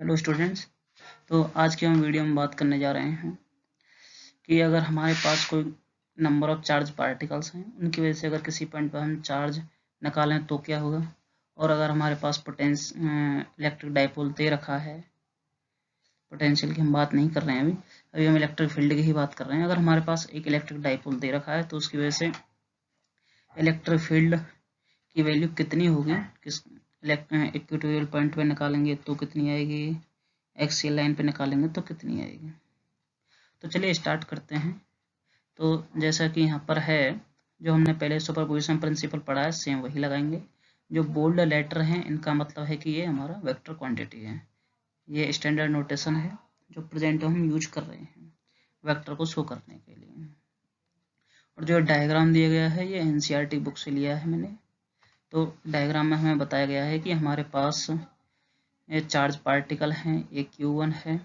Hello students. तो आज की हम वीडियो में बात करने जा रहे हैं कि अगर हमारे पास कोई नंबर ऑफ चार्ज पार्टिकल्स हैं, उनकी वजह से अगर किसी पॉइंट पर हम चार्ज निकालें तो क्या होगा। और अगर हमारे पास इलेक्ट्रिक डाइपोल दे रखा है, पोटेंशियल की हम बात नहीं कर रहे हैं अभी हम इलेक्ट्रिक फील्ड की ही बात कर रहे हैं। अगर हमारे पास एक इलेक्ट्रिक डाइपोल दे रखा है तो उसकी वजह से इलेक्ट्रिक फील्ड की वैल्यू कितनी होगी, किस इक्वेटोरियल पॉइंट पे निकालेंगे तो कितनी आएगी, एक्सियल लाइन पे निकालेंगे तो कितनी आएगी। तो चलिए स्टार्ट करते हैं। तो जैसा कि यहाँ पर है, जो हमने पहले सुपरपोजिशन प्रिंसिपल पढ़ा है सेम वही लगाएंगे। जो बोल्ड लेटर हैं इनका मतलब है कि ये हमारा वेक्टर क्वांटिटी है। ये स्टैंडर्ड नोटेशन है जो प्रेजेंट हम यूज कर रहे हैं वेक्टर को शो करने के लिए। और जो डायग्राम दिया गया है ये एनसीईआरटी बुक से लिया है मैंने। तो डायग्राम में हमें बताया गया है कि हमारे पास ये चार्ज पार्टिकल हैं, ये Q1 है,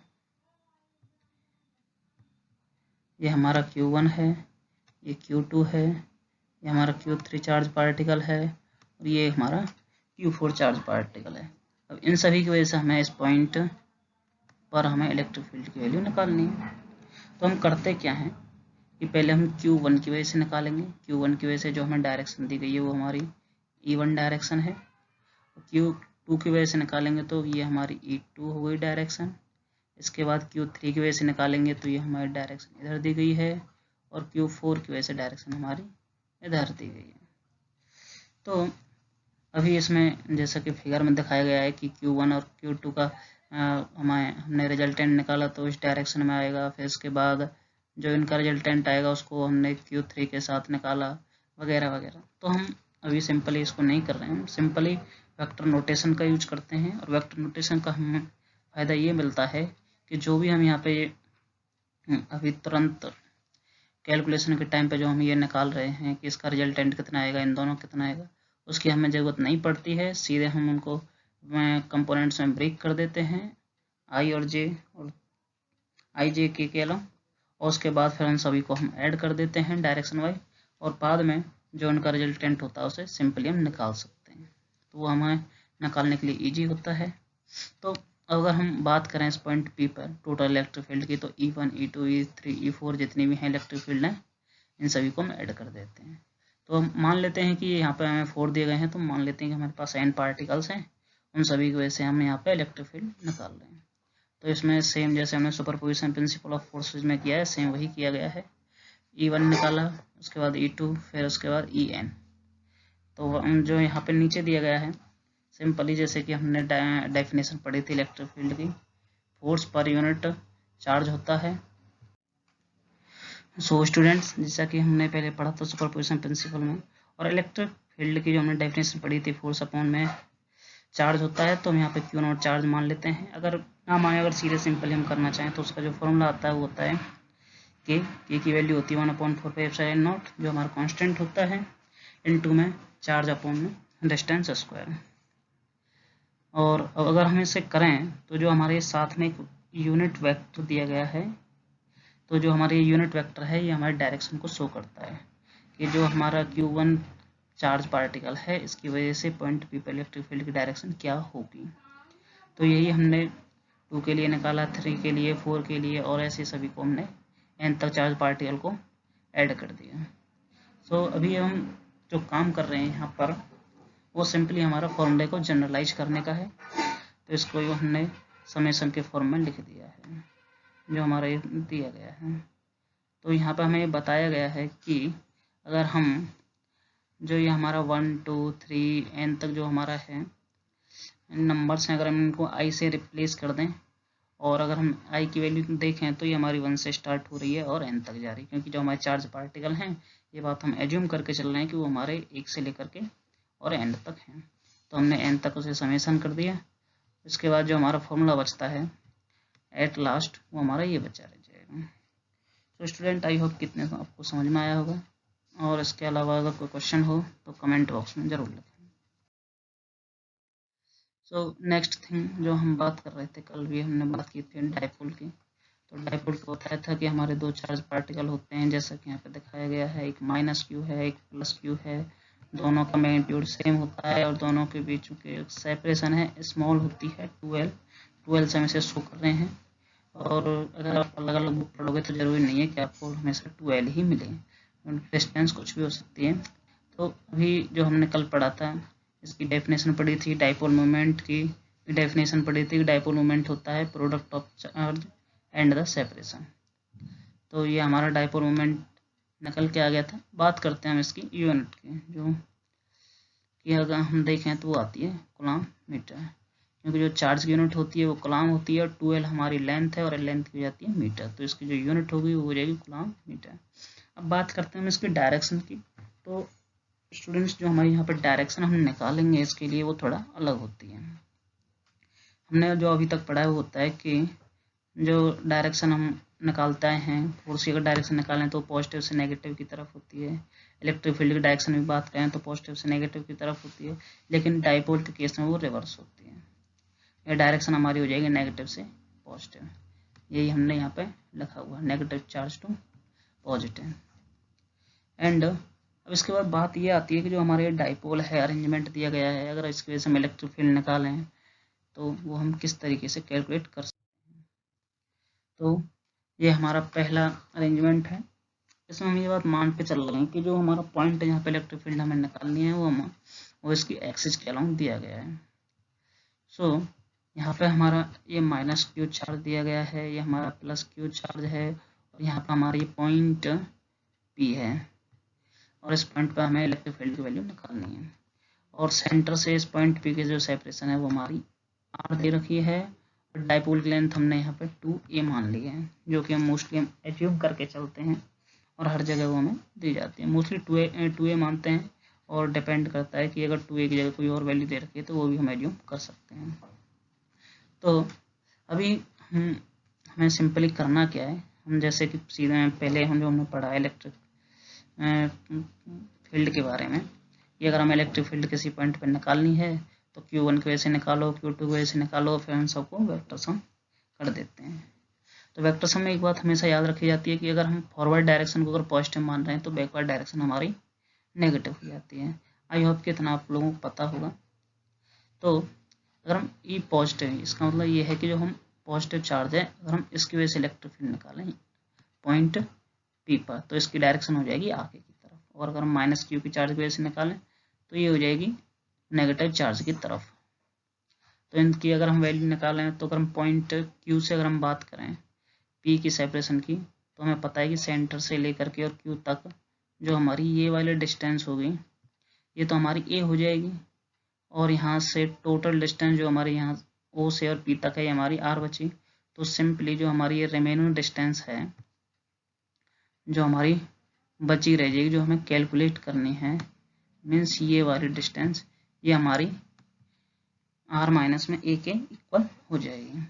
ये हमारा Q1 है, ये Q2 है, ये हमारा Q3 चार्ज पार्टिकल है और ये हमारा Q4 चार्ज पार्टिकल है। अब इन सभी की वजह से हमें इस पॉइंट पर हमें इलेक्ट्रिक फील्ड की वैल्यू निकालनी है। तो हम करते क्या हैं कि पहले हम Q1 की वजह से निकालेंगे। Q1 की वजह से जो हमें डायरेक्शन दी गई है वो हमारी E1 डायरेक्शन है। Q2 की वजह से निकालेंगे तो ये हमारी E2 हो गई डायरेक्शन। इसके बाद Q3 की वजह से निकालेंगे तो ये हमारी डायरेक्शन इधर दी गई है और Q4 की वजह से डायरेक्शन हमारी इधर दी गई है। तो अभी इसमें जैसा कि फिगर में दिखाया गया है कि Q1 और Q2 का हमने रिजल्टेंट निकाला तो इस डायरेक्शन में आएगा। फिर इसके बाद जो इनका रिजल्टेंट आएगा उसको हमने Q3 के साथ निकाला वगैरह वगैरह। तो हम अभी सिंपली इसको नहीं कर रहे हैं, हम सिंपली वेक्टर नोटेशन का यूज करते हैं। और वेक्टर नोटेशन का हमें फ़ायदा ये मिलता है कि जो भी हम यहाँ पे अभी तुरंत कैलकुलेशन के टाइम पे जो हम ये निकाल रहे हैं कि इसका रिजल्टेंट कितना आएगा, इन दोनों कितना आएगा, उसकी हमें ज़रूरत नहीं पड़ती है। सीधे हम उनको कंपोनेंट्स में ब्रेक कर देते हैं, आई और जे और आई जे के अलॉन्ग, और उसके बाद फिर उन सभी को हम ऐड कर देते हैं डायरेक्शन वाइज। और बाद में जो उनका रिजल्टेंट होता है उसे सिंपली हम निकाल सकते हैं। तो वो हमें निकालने के लिए ईजी होता है। तो अगर हम बात करें इस पॉइंट पी पर टोटल इलेक्ट्रिक फील्ड की, तो E1, E2, E3, E4 जितनी भी हैं इलेक्ट्रिक फील्ड हैं, इन सभी को हम ऐड कर देते हैं। तो हम मान लेते हैं कि यहाँ पे हमें 4 दिए गए हैं, तो मान लेते हैं कि हमारे पास n पार्टिकल्स हैं, उन सभी की वजह से हम यहाँ पे इलेक्ट्रिक फील्ड निकाल रहे हैं। तो इसमें सेम जैसे हमने सुपरपोजिशन प्रिंसिपल ऑफ फोर्सेज में किया है सेम वही किया गया है। E1 निकाला, उसके बाद E2, फिर उसके बाद En। तो जो यहाँ पे नीचे दिया गया है सिंपली जैसे कि हमने डेफिनेशन पढ़ी थी इलेक्ट्रिक फील्ड की, फोर्स पर यूनिट चार्ज होता है। सो स्टूडेंट्स, जैसा कि हमने पहले पढ़ा था सुपरपोजिशन प्रिंसिपल में, और इलेक्ट्रिक फील्ड की जो हमने डेफिनेशन पढ़ी थी फोर्स अपॉन में चार्ज होता है, तो हम यहाँ पे क्यू नॉट चार्ज मान लेते हैं। अगर ना माने, अगर सीधे सिंपली हम करना चाहें तो उसका जो फॉर्मूला आता है वो होता है के की वैल्यू होती है 1/4πε0, जो हमारा कांस्टेंट होता है, इनटू में चार्ज अपॉन में डिस्टेंस स्क्वायर। और अगर हम इसे करें तो जो हमारे साथ में एक यूनिट वेक्टर दिया गया है, तो जो हमारे यूनिट वेक्टर है ये हमारे डायरेक्शन को शो करता है कि जो हमारा Q1 चार्ज पार्टिकल है इसकी वजह से पॉइंट पी पर इलेक्ट्रिक फील्ड की डायरेक्शन क्या होगी। तो यही हमने 2 के लिए निकाला, 3 के लिए, 4 के लिए, और ऐसे सभी को हमने n तक चार्ज पार्टिकल को ऐड कर दिया। सो अभी हम जो काम कर रहे हैं यहाँ पर वो सिंपली हमारा फॉर्मूले को जनरलाइज करने का है। तो इसको हमने समेशन के फॉर्म में लिख दिया है जो हमारा ये दिया गया है। तो यहाँ पर हमें बताया गया है कि अगर हम जो ये हमारा 1, 2, 3 n तक जो हमारा है नंबर्स हैं, अगर हम इनको i से रिप्लेस कर दें, और अगर हम i की वैल्यू देखें तो ये हमारी 1 से स्टार्ट हो रही है और n तक जा रही है, क्योंकि जो हमारे चार्ज पार्टिकल हैं ये बात हम एज्यूम करके चल रहे हैं कि वो हमारे 1 से लेकर के और n तक हैं। तो हमने n तक उसे समेशन कर दिया। इसके बाद जो हमारा फॉर्मूला बचता है एट लास्ट वो हमारा ये बचा रह जाएगा। तो स्टूडेंट, आई होप कितने आपको समझ में आया होगा, और इसके अलावा अगर कोई क्वेश्चन हो तो कमेंट बॉक्स में ज़रूर लिखें। सो नेक्स्ट थिंग जो हम बात कर रहे थे, कल भी हमने बात की थी डाइपोल की। तो डाइपोल को बताया था कि हमारे 2 चार्ज पार्टिकल होते हैं, जैसा कि यहाँ पे दिखाया गया है, एक -q है, एक +q है। दोनों का मैग्नीट्यूड सेम होता है और दोनों के बीच के सेपरेशन है स्मॉल होती है 2l। 12 से हम इसे शो कर रहे हैं। और अगर आप अलग अलग बुक पढ़ोगे तो जरूरी नहीं है कि आपको हमेशा 12 ही मिले, डिस्टेंस कुछ भी हो सकती है। तो अभी जो हमने कल पढ़ा था, इसकी डेफिनेशन पढ़ी थी, डाइपोल मोमेंट की डेफिनेशन पढ़ी थी। डाइपोल मोमेंट होता है product of charge and the separation. तो ये हमारा डाइपोल मोमेंट निकल के आ गया था। बात करते हैं हम इसकी यूनिट की, जो कि अगर हम देखें तो वो आती है कूलम मीटर, क्योंकि जो चार्ज की यूनिट होती है वो कूलम होती है, और 2L हमारी लेंथ है और लेंथ की हो जाती है मीटर, तो इसकी जो यूनिट होगी वो हो जाएगी कूलम मीटर। अब बात करते हैं हम इसकी डायरेक्शन की। तो स्टूडेंट्स, जो हमारे यहाँ पर डायरेक्शन हम निकालेंगे इसके लिए वो थोड़ा अलग होती है। हमने जो अभी तक पढ़ा है वो होता है कि जो डायरेक्शन हम निकालते हैं, फोर्स की अगर डायरेक्शन निकालें तो पॉजिटिव से नेगेटिव की तरफ होती है। इलेक्ट्रिक फील्ड की डायरेक्शन में बात करें तो पॉजिटिव से नेगेटिव की तरफ होती है, लेकिन डाइपोल के केस में वो रिवर्स होती है। ये डायरेक्शन हमारी हो जाएगी नेगेटिव से पॉजिटिव। यही हमने यहाँ पे लिखा हुआ है, negative charge to positive. And अब इसके बाद बात ये आती है कि जो हमारे डाइपोल है, अरेंजमेंट दिया गया है, अगर इसकी वजह से हम इलेक्ट्रिक फील्ड निकालें तो वो हम किस तरीके से कैलकुलेट कर सकते हैं। तो ये हमारा पहला अरेंजमेंट है। इसमें हम ये बात मान के चल रहे हैं कि जो हमारा पॉइंट है जहाँ पे इलेक्ट्रिक फील्ड हमें निकालनी है वो इसकी एक्सिस के अलाउंग दिया गया है। सो यहाँ पे हमारा ये माइनस क्यू चार्ज दिया गया है, ये हमारा प्लस क्यू चार्ज है, और यहाँ पे हमारा ये पॉइंट पी है, और इस पॉइंट पे हमें इलेक्ट्रिक फील्ड की वैल्यू निकालनी है। और सेंटर से इस पॉइंट पी की जो सेपरेशन है वो हमारी आर दे रखी है, और डाइपोल की लेंथ हमने यहाँ पे 2a मान ली है, जो कि हम मोस्टली हम एज्यूम करके चलते हैं और हर जगह वो हमें दी जाती है। मोस्टली 2a मानते हैं, और डिपेंड करता है कि अगर 2a की जगह कोई और वैल्यू दे रखी है तो वो भी हम एज्यूम कर सकते हैं। तो अभी हमें सिंपली करना क्या है, हम जैसे कि सीधे पहले हमने पढ़ा है इलेक्ट्रिक फील्ड के बारे में, कि अगर हमें इलेक्ट्रिक फील्ड किसी पॉइंट पर निकालनी है तो Q1 की वजह से निकालो, Q2 की वजह से निकालो, फिर हम सबको वेक्टर सम कर देते हैं। तो वेक्टर सम में एक बात हमेशा याद रखी जाती है कि अगर हम फॉरवर्ड डायरेक्शन को अगर पॉजिटिव मान रहे हैं तो बैकवर्ड डायरेक्शन हमारी नेगेटिव हो जाती है। आई होप कि इतना आप लोगों को पता होगा। तो अगर हम ई पॉजिटिव, इसका मतलब ये है कि जो हम पॉजिटिव चार्ज है, अगर हम इसकी वजह से इलेक्ट्रिक फील्ड निकालें पॉइंट पी पर, तो इसकी डायरेक्शन हो जाएगी आगे की तरफ, और अगर हम माइनस क्यू की चार्ज की वजह से निकालें तो ये हो जाएगी नेगेटिव चार्ज की तरफ। तो इनकी अगर हम वैल्यू निकालें तो अगर हम पॉइंट क्यू से अगर हम बात करें पी की सेपरेशन की, तो हमें पता है कि सेंटर से लेकर के और क्यू तक जो हमारी ये वाली डिस्टेंस होगी ये तो हमारी ए हो जाएगी, और यहाँ से टोटल डिस्टेंस जो हमारी यहाँ ओ से और पी तक है ये हमारी आर बची। तो सिंपली जो हमारी ये रिमेनिंग डिस्टेंस है जो हमारी बची रह जाएगी, जो हमें कैलकुलेट करनी है, मीन्स ये वाली डिस्टेंस ये हमारी आर माइनस में ए के इक्वल हो जाएगी।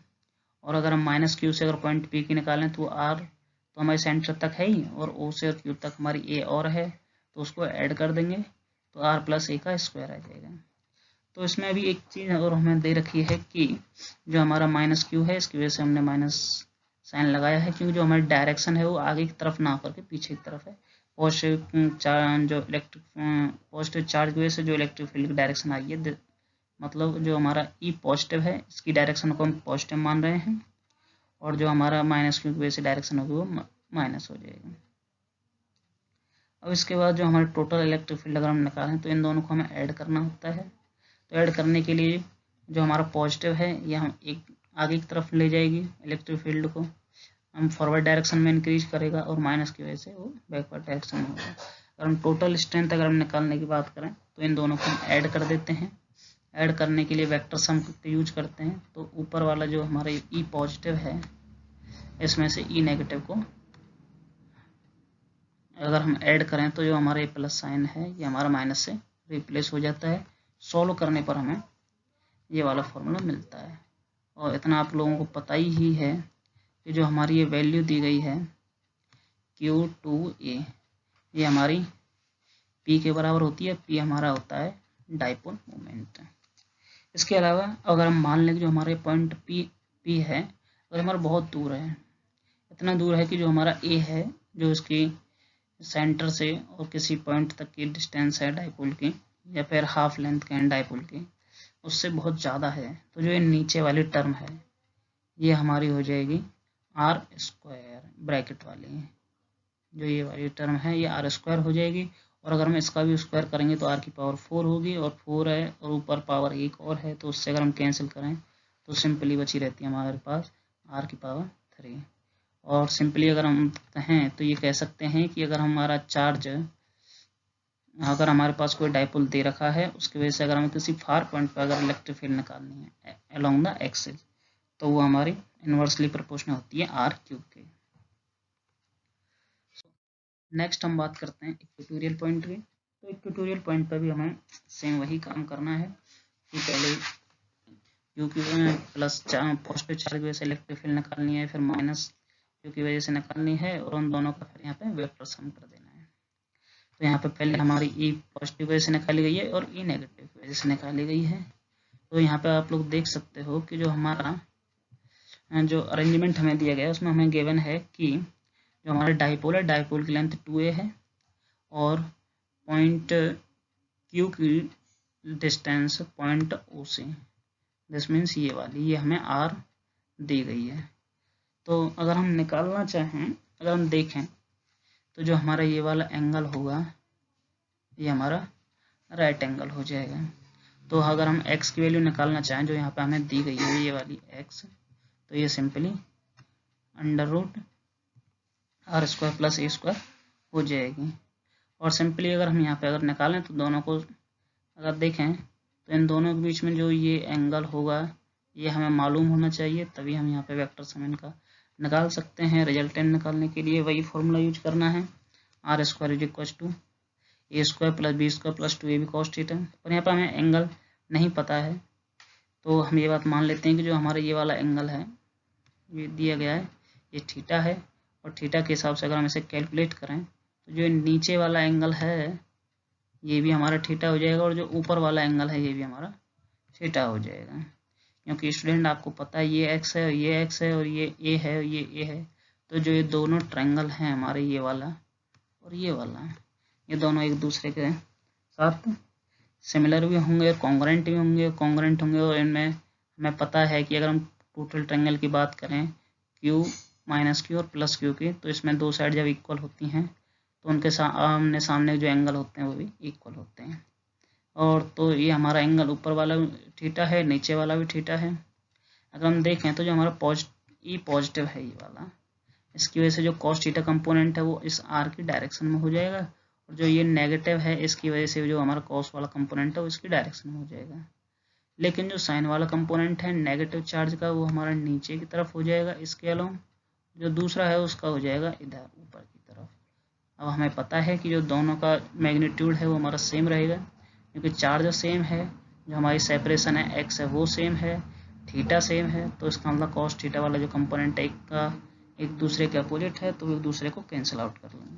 और अगर हम माइनस क्यू से अगर पॉइंट पी की निकालें तो आर तो हमारे सेंटर तक है ही, और ओ से और क्यू तक हमारी ए और है, तो उसको ऐड कर देंगे तो आर प्लस ए का स्क्वायर आ जाएगा। तो इसमें अभी एक चीज़ और हमें दे रखी है कि जो हमारा माइनस क्यू है इसकी वजह से हमने माइनस साइन लगाया है, क्योंकि जो हमारी डायरेक्शन है वो आगे की तरफ ना करके पीछे की तरफ है। पॉजिटिव चार्ज की वजह से जो इलेक्ट्रिक फील्ड की डायरेक्शन आई है, मतलब जो हमारा ई पॉजिटिव है इसकी डायरेक्शन को हम पॉजिटिव मान रहे हैं, और जो हमारा माइनस क्यू की वजह से डायरेक्शन होगी वो माइनस हो जाएगी। अब इसके बाद जो हमारे टोटल इलेक्ट्रिक फील्ड अगर हम निकालें तो इन दोनों को हमें ऐड करना होता है। तो ऐड करने के लिए जो हमारा पॉजिटिव है ये हम एक आगे की तरफ ले जाएगी, इलेक्ट्रिक फील्ड को हम फॉरवर्ड डायरेक्शन में इंक्रीज करेगा, और माइनस की वजह से वो बैकवर्ड डायरेक्शन में होगा। अगर हम टोटल स्ट्रेंथ अगर हम निकालने की बात करें तो इन दोनों को हम ऐड कर देते हैं। ऐड करने के लिए वेक्टर सम का यूज करते हैं। तो ऊपर वाला जो हमारा ई पॉजिटिव है इसमें से ई नेगेटिव को अगर हम ऐड करें तो जो हमारा ये प्लस साइन है ये हमारा माइनस से रिप्लेस हो जाता है। सॉल्व करने पर हमें ये वाला फॉर्मूला मिलता है। और इतना आप लोगों को पता ही है कि जो हमारी ये वैल्यू दी गई है Q2A ये हमारी P के बराबर होती है। P हमारा होता है डाइपोल मोमेंट। इसके अलावा अगर हम मान लें कि जो हमारे पॉइंट P है अगर हमारा बहुत दूर है, इतना दूर है कि जो हमारा A है जो इसकी सेंटर से और किसी पॉइंट तक की डिस्टेंस है डाइपोल की, या फिर हाफ लेंथ के डाइपोल की, उससे बहुत ज़्यादा है, तो जो ये नीचे वाली टर्म है ये हमारी हो जाएगी आर स्क्वायर ब्रैकेट वाली, जो ये वाली टर्म है ये आर स्क्वायर हो जाएगी। और अगर हम इसका भी स्क्वायर करेंगे तो आर की पावर 4 होगी, और 4 है और ऊपर पावर एक और है, तो उससे अगर हम कैंसिल करें तो सिंपली बची रहती है हमारे पास आर की पावर 3। और सिंपली अगर हम कहें तो ये कह सकते हैं कि अगर हमारा चार्ज, अगर हमारे पास कोई डाइपोल दे रखा है उसकी वजह से अगर हमें किसी फार पॉइंट पर अगर इलेक्ट्रिक फील्ड निकालनी है अलोंग द एक्सिस, तो वो हमारी इन्वर्सली प्रोपोर्शनल होती है आर क्यूब के। नेक्स्ट हम बात करते हैं इक्वेटोरियल पॉइंट की। तो इक्वेटोरियल पॉइंट पर भी हमें सेम वही काम करना है कि पहले क्यू की प्लस पॉजिटिव चार्ज की वजह से इलेक्ट्रिक फील्ड निकालनी है, फिर माइनस क्यू की वजह से निकालनी है, और उन दोनों का फिर यहाँ पे वेक्टर सम कर देना है। तो यहाँ पे पहले हमारी ई पॉजिटिव वजह से निकाली गई है और ई नेगेटिव की वजह से निकाली गई है। तो यहाँ पे आप लोग देख सकते हो कि जो हमारा जो अरेंजमेंट हमें दिया गया है उसमें हमें गिवन है कि जो हमारा डाइपोल है, डाइपोल की लेंथ 2a है और पॉइंट क्यू की डिस्टेंस पॉइंट ओ से, दिस मीन्स ये वाली, ये हमें आर दी गई है। तो अगर हम निकालना चाहें, अगर हम देखें तो जो हमारा ये वाला एंगल होगा ये हमारा राइट एंगल हो जाएगा। तो अगर हम x की वैल्यू निकालना चाहें जो यहाँ पे हमें दी गई है ये वाली x, तो ये simply under root r square plus a square हो जाएगी। और सिंपली अगर हम यहाँ पे अगर निकालें तो दोनों को अगर देखें तो इन दोनों के बीच में जो ये एंगल होगा ये हमें मालूम होना चाहिए, तभी हम यहाँ पे वेक्टर सम इनका निकाल सकते हैं। रिजल्टेंट निकालने के लिए वही फॉर्मूला यूज करना है, r square is equal to a square plus b square plus 2ab cos theta. और यहाँ पर हमें एंगल नहीं पता है तो हम ये बात मान लेते हैं कि जो हमारा ये वाला एंगल है ये दिया गया है ये थीटा है, और थीटा के हिसाब से अगर हम इसे कैलकुलेट करें तो जो नीचे वाला एंगल है ये भी हमारा थीटा हो जाएगा, और जो ऊपर वाला एंगल है ये भी हमारा थीटा हो जाएगा। क्योंकि स्टूडेंट आपको पता है ये एक्स है और ये एक्स है और ये ए है और ये ए है, तो जो ये दोनों ट्रायंगल हैं हमारे ये वाला और ये वाला, ये दोनों एक दूसरे के साथ सिमिलर भी होंगे और कॉन्ग्रेंट भी होंगे, और इनमें हमें पता है कि अगर हम टोटल ट्रायंगल की बात करें क्यू माइनस क्यू और प्लस क्यू की, तो इसमें दो साइड जब इक्वल होती हैं तो उनके आमने सामने जो एंगल होते हैं वो भी इक्वल होते हैं। और तो ये हमारा एंगल ऊपर वाला थीटा है, नीचे वाला भी थीटा है। अगर हम देखें तो जो हमारा पॉजिटिव है ये वाला, इसकी वजह से जो कॉस थीटा कंपोनेंट है वो इस आर की डायरेक्शन में हो जाएगा, और जो ये नेगेटिव है इसकी वजह से जो हमारा कॉस वाला कंपोनेंट है वो इसकी डायरेक्शन में हो जाएगा। लेकिन जो साइन वाला कंपोनेंट है नेगेटिव चार्ज का वो हमारा नीचे की तरफ हो जाएगा इसके अलोंग, जो दूसरा है उसका हो जाएगा इधर ऊपर की तरफ। अब हमें पता है कि जो दोनों का मैग्नीट्यूड है वो हमारा सेम रहेगा, क्योंकि चार्ज सेम है, जो हमारी सेपरेशन है एक्स है वो सेम है, थीटा सेम है, तो इसका मतलब कॉस थीटा वाला जो कंपोनेंट है एक दूसरे के अपोजिट है, तो एक दूसरे को कैंसिल आउट कर लेंगे।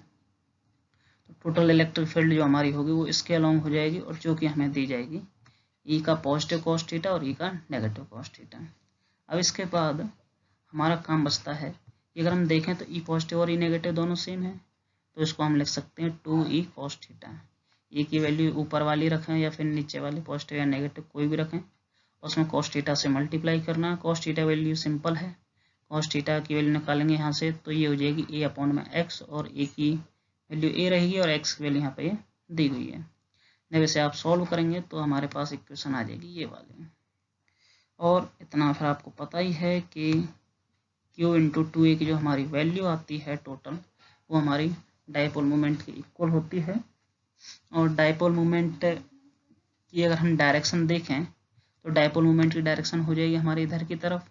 तो टोटल इलेक्ट्रिक फील्ड जो हमारी होगी वो इसके अलोंग हो जाएगी, और जो कि हमें दी जाएगी ई का पॉजिटिव कॉस थीटा और ई का नेगेटिव कॉस थीटा। अब इसके बाद हमारा काम बचता है कि अगर हम देखें तो ई पॉजिटिव और ई नेगेटिव दोनों सेम है, तो इसको हम लिख सकते हैं 2e cos थीटा। ई की वैल्यू ऊपर वाली रखें या फिर नीचे वाली पॉजिटिव या नेगेटिव कोई भी रखें, उसमें cos थीटा से मल्टीप्लाई करना है। cos थीटा वैल्यू सिंपल है, cos थीटा की वैल्यू निकालेंगे यहाँ से तो ये हो जाएगी a अपॉन में x, और a की वैल्यू a रहेगी और x की वैल्यू यहाँ पे दी गई है। जब इसे आप सॉल्व करेंगे तो हमारे पास इक्वेशन आ जाएगी ये वाली। और इतना फिर आपको पता ही है कि q इंटू 2a की जो हमारी वैल्यू आती है टोटल, वो हमारी डाइपोल मोमेंट के इक्वल होती है। और डाइपोल मोमेंट की अगर हम डायरेक्शन देखें तो डाइपोल मोमेंट की डायरेक्शन हो जाएगी हमारे इधर की तरफ,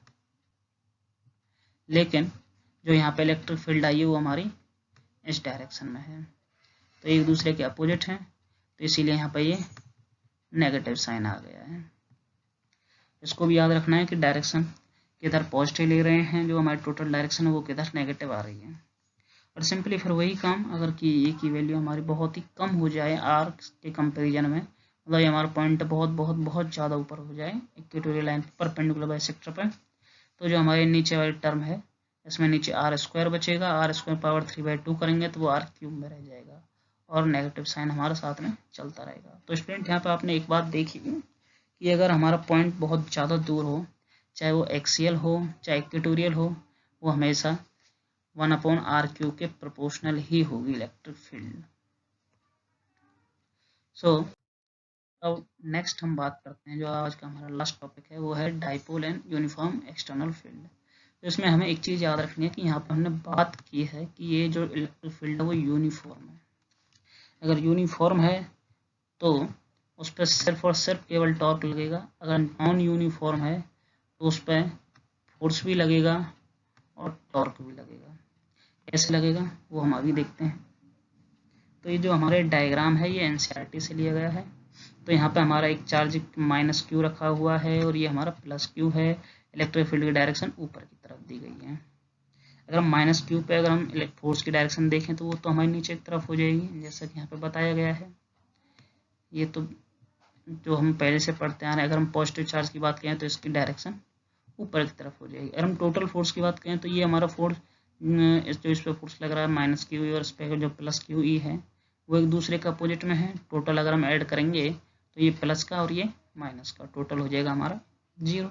लेकिन जो यहाँ पे इलेक्ट्रिक फील्ड आई है वो हमारी इस डायरेक्शन में है, तो एक दूसरे के अपोजिट हैं, तो इसीलिए यहाँ पे ये नेगेटिव साइन आ गया है। इसको भी याद रखना है कि डायरेक्शन किधर पॉजिटिव ले रहे हैं, जो हमारी टोटल डायरेक्शन है वो किधर नेगेटिव आ रही है। और सिंपली फिर वही काम अगर कि ए की वैल्यू हमारी बहुत ही कम हो जाए आर के कंपैरिजन में, मतलब ये हमारा पॉइंट बहुत बहुत बहुत ज़्यादा ऊपर हो जाए इक्वेटोरियल लाइन परपेंडिकुलर बाइसेक्टर पर, तो जो हमारे नीचे वाली टर्म है इसमें नीचे आर स्क्वायर बचेगा, आर स्क्वायर पावर 3/2 करेंगे तो वो आर क्यूब में रह जाएगा, और नेगेटिव साइन हमारे साथ में चलता रहेगा। तो स्टूडेंट यहाँ पर आपने एक बात देखी कि अगर हमारा पॉइंट बहुत ज़्यादा दूर हो चाहे वो एक्सियल हो चाहे इक्वेटोरियल हो, वो हमेशा 1/r³ के प्रोपोर्शनल ही होगी इलेक्ट्रिक फील्ड। सो अब नेक्स्ट हम बात करते हैं, जो आज का हमारा लास्ट टॉपिक है, वो है dipole and uniform external field. तो इसमें हमें एक चीज़ याद रखनी है कि यहाँ पर हमने बात की है कि ये जो इलेक्ट्रिक फील्ड है वो यूनिफॉर्म है। अगर यूनिफॉर्म है तो उस पर सिर्फ और सिर्फ केवल टॉर्क लगेगा, अगर नॉन यूनिफॉर्म है तो उस पर फोर्स भी लगेगा और टॉर्क भी लगेगा। कैसे लगेगा वो हम अभी देखते हैं। तो ये जो हमारे डायग्राम है ये NCERT से लिया गया है। तो यहाँ पे हमारा एक चार्ज -q रखा हुआ है और ये हमारा +q है। इलेक्ट्रिक फील्ड की डायरेक्शन ऊपर की तरफ दी गई है। अगर हम -q पे अगर हम फोर्स की डायरेक्शन देखें तो वो तो हमारी नीचे की तरफ हो जाएगी, जैसा कि यहाँ पे बताया गया है। ये तो जो हम पहले से पढ़ते आ रहे हैं। अगर हम पॉजिटिव चार्ज की बात करें तो इसकी डायरेक्शन ऊपर की तरफ हो जाएगी। अगर हम टोटल फोर्स की बात करें तो ये हमारा फोर्स जो इस पर फोर्स लग रहा है -q और इस पर जो +QE है वो एक दूसरे के अपोजिट में है। टोटल अगर हम ऐड करेंगे तो ये प्लस का और ये माइनस का टोटल हो जाएगा हमारा 0।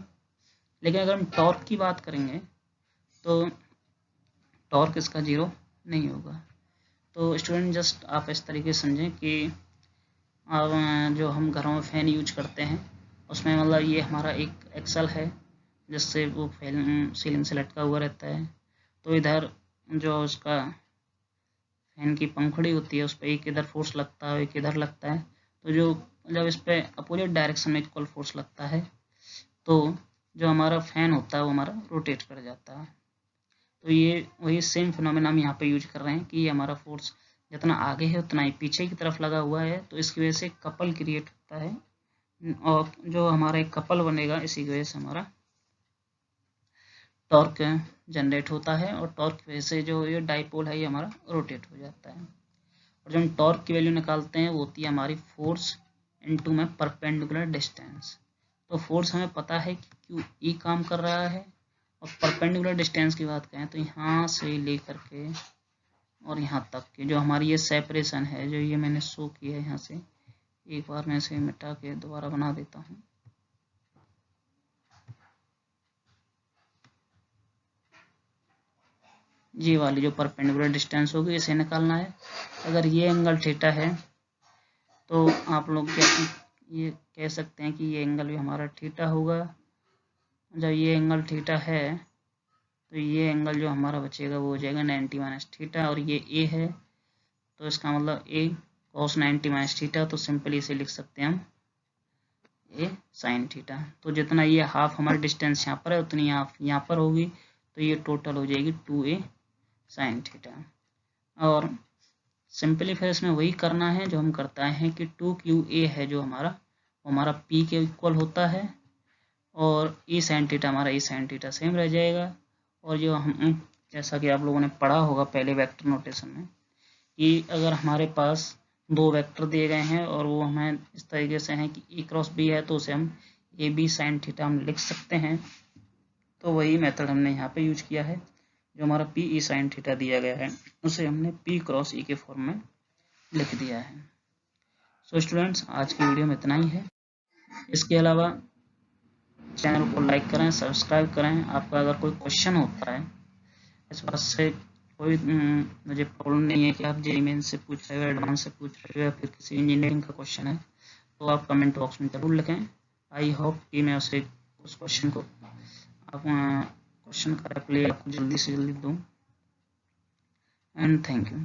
लेकिन अगर हम टॉर्क की बात करेंगे तो टॉर्क इसका 0 नहीं होगा। तो स्टूडेंट जस्ट आप इस तरीके से समझें कि अब जो हम घरों में फ़ैन यूज करते हैं उसमें मतलब ये हमारा एक एक्सल है जिससे वो फैन सीलिंग से लटका हुआ रहता है। तो इधर जो उसका फैन की पंखुड़ी होती है उस पर एक इधर फोर्स लगता है एक इधर लगता है। तो जो जब इस पर अपोजिट डायरेक्शन में इक्वल फोर्स लगता है तो जो हमारा फैन होता है वो हमारा रोटेट कर जाता है। तो ये वही सेम फिनोमेना हम यहाँ पे यूज कर रहे हैं कि हमारा फोर्स जितना आगे है उतना ही पीछे की तरफ लगा हुआ है। तो इसकी वजह से कपल क्रिएट होता है और जो हमारा एक कपल बनेगा इसी की वजह से हमारा टॉर्क जनरेट होता है और टॉर्क की वजह से जो ये डाइपोल है ये हमारा रोटेट हो जाता है। और जब हम टॉर्क की वैल्यू निकालते हैं वो होती है हमारी फोर्स इनटू में परपेंडिकुलर डिस्टेंस। तो फोर्स हमें पता है कि QE काम कर रहा है और परपेंडिकुलर डिस्टेंस की बात करें तो यहाँ से लेकर के और यहाँ तक की जो हमारी ये सेपरेशन है जो ये मैंने शो किया है यहाँ से, एक बार मैं इसे मिटा के दोबारा बना देता हूँ। ये वाली जो परपेंडिकुलर डिस्टेंस होगी इसे निकालना है। अगर ये एंगल थीटा है तो आप लोग ये कह सकते हैं कि ये एंगल भी हमारा थीटा होगा। जब ये एंगल थीटा है तो ये एंगल जो हमारा बचेगा वो हो जाएगा 90 - थीटा और ये A है तो इसका मतलब A cos 90 - थीटा। तो सिंपली इसे लिख सकते हैं हम A sin थीटा। तो जितना ये हाफ हमारी डिस्टेंस यहाँ पर है उतनी हाफ यहाँ पर होगी तो ये टोटल हो जाएगी 2A sin थीटा। और सिंपली फिर इसमें वही करना है जो हम करते हैं कि 2QA है जो हमारा वो हमारा P के इक्वल होता है और E sin थीटा हमारा E sin थीटा सेम रह जाएगा। और जो हम जैसा कि आप लोगों ने पढ़ा होगा पहले वेक्टर नोटेशन में कि अगर हमारे पास दो वेक्टर दिए गए हैं और वो हमें इस तरीके से हैं कि E क्रॉस B है तो उसे हम AB sin थीटा हम लिख सकते हैं। तो वही मेथड हमने यहाँ पे यूज किया है। जो हमारा PE sin थीटा दिया गया है उसे हमने P क्रॉस E के फॉर्म में लिख दिया है। सो स्टूडेंट्स आज की वीडियो में इतना ही है। इसके अलावा चैनल को लाइक करें, सब्सक्राइब करें। आपका अगर कोई क्वेश्चन होता है इस बात से कोई मुझे प्रॉब्लम नहीं है कि आप JEE मेंस से पूछ रहे हो, एडवांस से पूछ रहे हो या फिर किसी इंजीनियरिंग का क्वेश्चन है तो आप कमेंट बॉक्स में जरूर लिखें। आई होप कि मैं उस क्वेश्चन को क्वेश्चन का रिप्लाई आपको जल्दी से जल्दी दूँ। And thank you.